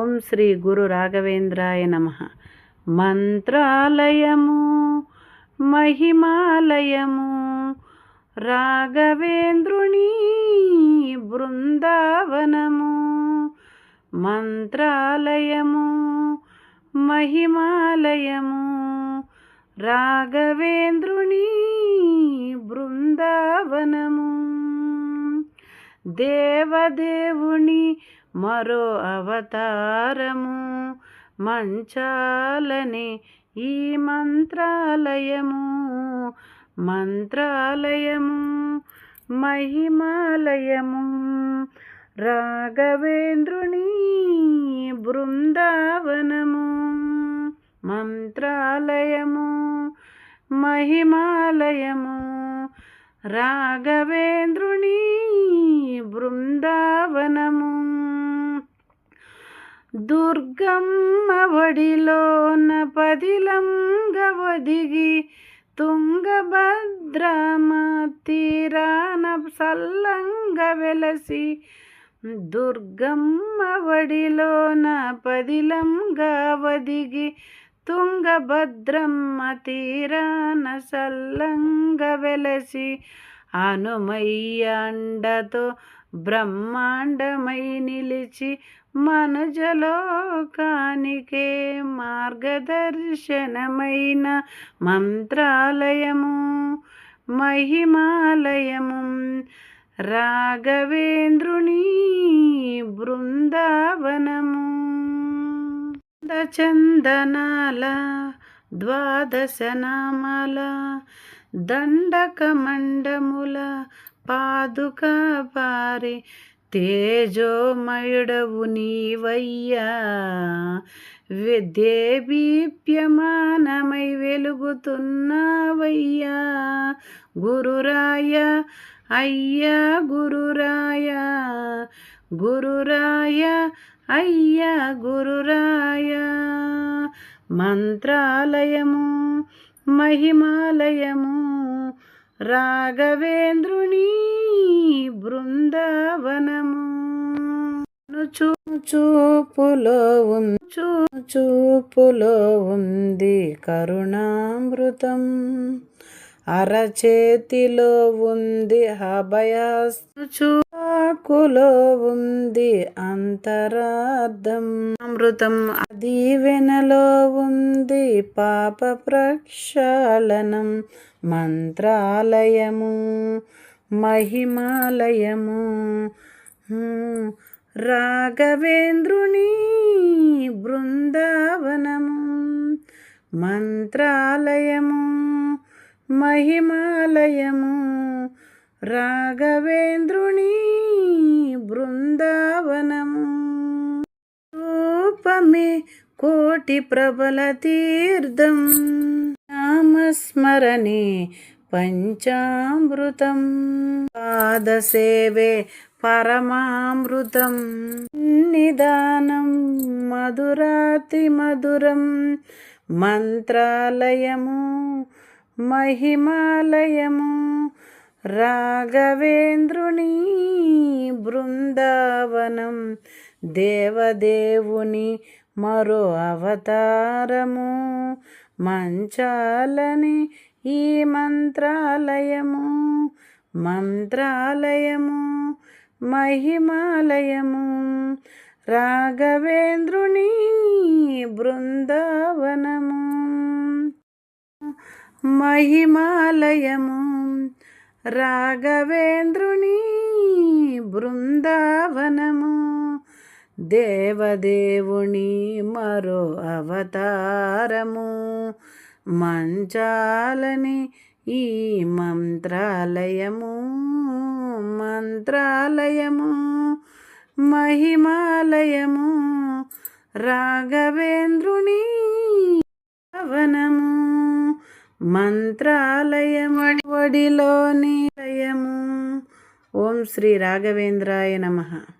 ఓం శ్రీ గురు రాఘవేంద్రాయ నమః. మంత్రాలయము మహిమాలయము రాఘవేంద్రుని బృందావనము. మంత్రాలయము మహిమాలయము రాఘవేంద్రుని బృందావనము. దేవదేవుని మరో అవతారము మంచాలనే ఈ మంత్రాలయము. మంత్రాలయము మహిమాలయము రాఘవేంద్రుని బృందావనము. మంత్రాలయము మహిమాలయము రాఘవేంద్రుని బృందావనము. దుర్గమ్మ ఒడిలోన పదిలంగ ఒదిగి తుంగభద్రమ తీరాన సల్లంగ వెలసి. దుర్గమ్మ ఒడిలోన పదిలంగ ఒదిగి తుంగభద్రమ్మ తీరాన సల్లంగ వెలసి. హనుమయ్య అండతో బ్రహ్మాండమై నిలిచి మనుజలోకానికే మార్గదర్శనమైన మంత్రాలయము మహిమాలయము రాఘవేంద్రుని బృందావనము. చందనాల ద్వాదశ నామాల దండకమండముల పాదుక పారి తేజోమయుడవు నీవయ్యా. దేదీప్యమానమై వెలుగుతున్నావయ్యా. గురురాయ అయ్యా గురురాయ, గురురాయ అయ్యా గురురాయ. మంత్రాలయము మహిమాలయము రాఘవేంద్రుని బృందావనము. చూపులో ఉంది కరుణామృతం, అరచేతిలో ఉంది అభయాస్తులో ఉంది అంతరార్థం. అమృతం దీవెనలో ఉంది పాప ప్రక్షాళనం. మంత్రాలయము మహిమాలయము రాఘవేంద్రుని బృందావనము. మంత్రాలయము మహిమాలయము రాఘవేంద్రుని బృందావనము. రూపమే కోటి ప్రబల తీర్థం, నామస్మరణే పంచామృతం, పాదసేవే పరమామృతం. నిదానం మధురాతి మధురం మంత్రాలయము మహిమాలయము రాఘవేంద్రుని బృందావనం. దేవదేవుని మరో అవతారము మంచాలని ఈ మంత్రాలయము. మంత్రాలయము మహిమాలయము రాఘవేంద్రుని బృందావనము. మహిమాలయము రాఘవేంద్రుని బృందావనము. దేవదేవుని మరో అవతారము మంచాలని ఈ మంత్రాలయము. మంత్రాలయము మహిమాలయము రాఘవేంద్రుని వనము. మంత్రాలయము ఒడిలోని లయము. ఓం శ్రీ రాఘవేంద్రాయ నమః.